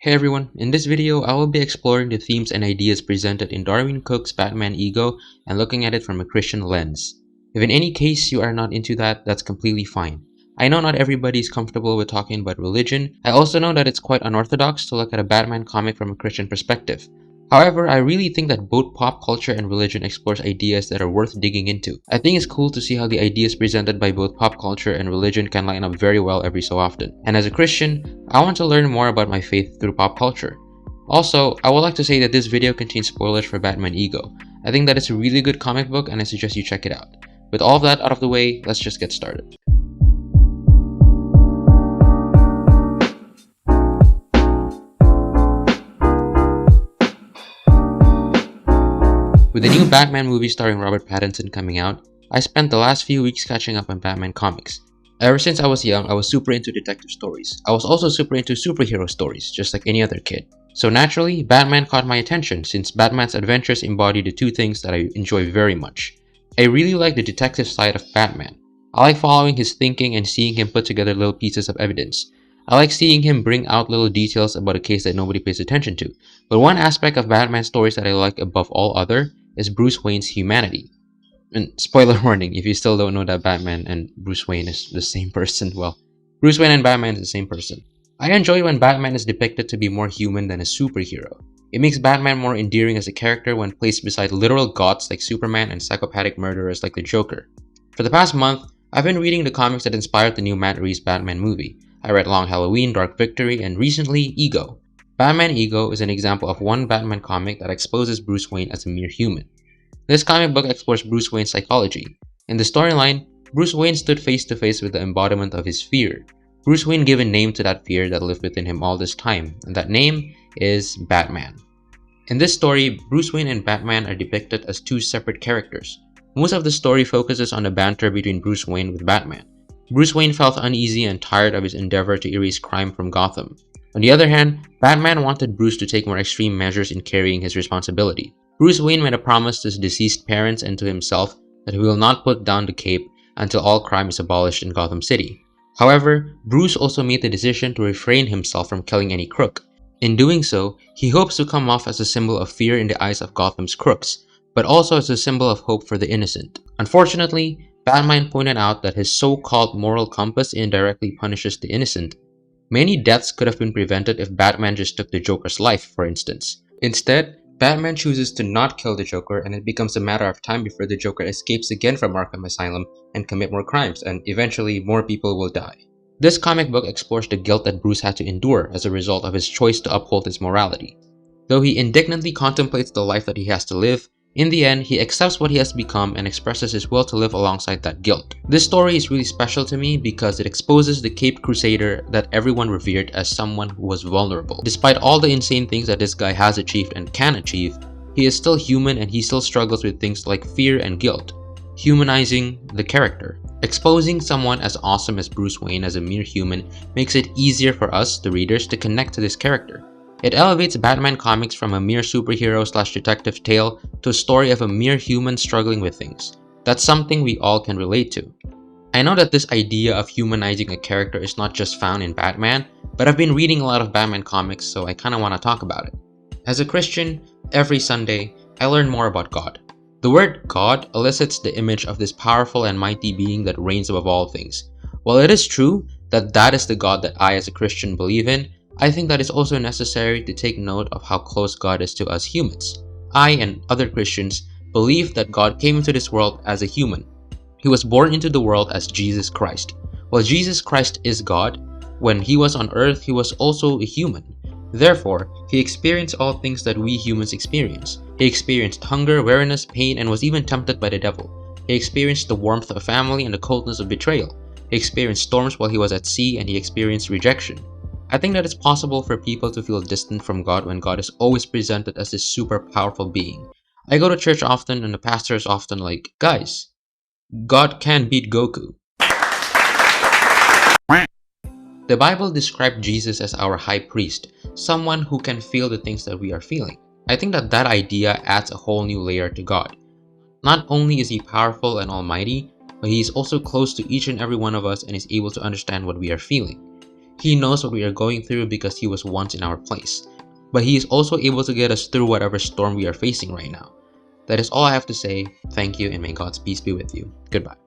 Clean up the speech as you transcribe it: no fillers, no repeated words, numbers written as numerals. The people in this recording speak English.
Hey everyone, in this video I will be exploring the themes and ideas presented in Darwin Cook's Batman Ego and looking at it from a Christian lens. If in any case you are not into that, that's completely fine. I know not everybody is comfortable with talking about religion. I also know that it's quite unorthodox to look at a Batman comic from a Christian perspective. However, I really think that both pop culture and religion explores ideas that are worth digging into. I think it's cool to see how the ideas presented by both pop culture and religion can line up very well every so often. And as a Christian, I want to learn more about my faith through pop culture. Also, I would like to say that this video contains spoilers for Batman Ego. I think that it's a really good comic book and I suggest you check it out. With all of that out of the way, let's just get started. With the new Batman movie starring Robert Pattinson coming out, I spent the last few weeks catching up on Batman comics. Ever since I was young, I was super into detective stories. I was also super into superhero stories, just like any other kid. So naturally, Batman caught my attention since Batman's adventures embody the two things that I enjoy very much. I really like the detective side of Batman. I like following his thinking and seeing him put together little pieces of evidence. I like seeing him bring out little details about a case that nobody pays attention to. But one aspect of Batman stories that I like above all other is Bruce Wayne's humanity. And spoiler warning, if you still don't know that Batman and Bruce Wayne is the same person, well, Bruce Wayne and Batman is the same person. I enjoy when Batman is depicted to be more human than a superhero. It makes Batman more endearing as a character when placed beside literal gods like Superman and psychopathic murderers like the Joker. For the past month, I've been reading the comics that inspired the new Matt Reeves Batman movie. I read Long Halloween, Dark Victory, and recently, Ego. Batman Ego is an example of one Batman comic that exposes Bruce Wayne as a mere human. This comic book explores Bruce Wayne's psychology. In the storyline, Bruce Wayne stood face to face with the embodiment of his fear. Bruce Wayne gave a name to that fear that lived within him all this time, and that name is Batman. In this story, Bruce Wayne and Batman are depicted as two separate characters. Most of the story focuses on the banter between Bruce Wayne with Batman. Bruce Wayne felt uneasy and tired of his endeavor to erase crime from Gotham. On the other hand, Batman wanted Bruce to take more extreme measures in carrying his responsibility. Bruce Wayne made a promise to his deceased parents and to himself that he will not put down the cape until all crime is abolished in Gotham City. However, Bruce also made the decision to refrain himself from killing any crook. In doing so, he hopes to come off as a symbol of fear in the eyes of Gotham's crooks, but also as a symbol of hope for the innocent. Unfortunately, Batman pointed out that his so-called moral compass indirectly punishes the innocent. Many deaths could have been prevented if Batman just took the Joker's life, for instance. Instead, Batman chooses to not kill the Joker, and it becomes a matter of time before the Joker escapes again from Arkham Asylum and commit more crimes, and eventually more people will die. This comic book explores the guilt that Bruce had to endure as a result of his choice to uphold his morality. Though he indignantly contemplates the life that he has to live, in the end, he accepts what he has become and expresses his will to live alongside that guilt. This story is really special to me because it exposes the Caped Crusader that everyone revered as someone who was vulnerable. Despite all the insane things that this guy has achieved and can achieve, he is still human and he still struggles with things like fear and guilt. Humanizing the character. Exposing someone as awesome as Bruce Wayne as a mere human makes it easier for us, the readers, to connect to this character. It elevates Batman comics from a mere superhero/detective tale to a story of a mere human struggling with things. That's something we all can relate to. I know that this idea of humanizing a character is not just found in Batman, but I've been reading a lot of Batman comics, so I kinda wanna talk about it. As a Christian, every Sunday, I learn more about God. The word God elicits the image of this powerful and mighty being that reigns above all things. While it is true that that is the God that I as a Christian believe in, I think that it's also necessary to take note of how close God is to us humans. I and other Christians believe that God came into this world as a human. He was born into the world as Jesus Christ. While Jesus Christ is God, when he was on earth, he was also a human. Therefore, he experienced all things that we humans experience. He experienced hunger, weariness, pain, and was even tempted by the devil. He experienced the warmth of family and the coldness of betrayal. He experienced storms while he was at sea, and he experienced rejection. I think that it's possible for people to feel distant from God when God is always presented as this super powerful being. I go to church often and the pastor is often like, guys, God can beat Goku. The Bible described Jesus as our high priest, someone who can feel the things that we are feeling. I think that that idea adds a whole new layer to God. Not only is he powerful and almighty, but he is also close to each and every one of us and is able to understand what we are feeling. He knows what we are going through because he was once in our place. But he is also able to get us through whatever storm we are facing right now. That is all I have to say. Thank you, and may God's peace be with you. Goodbye.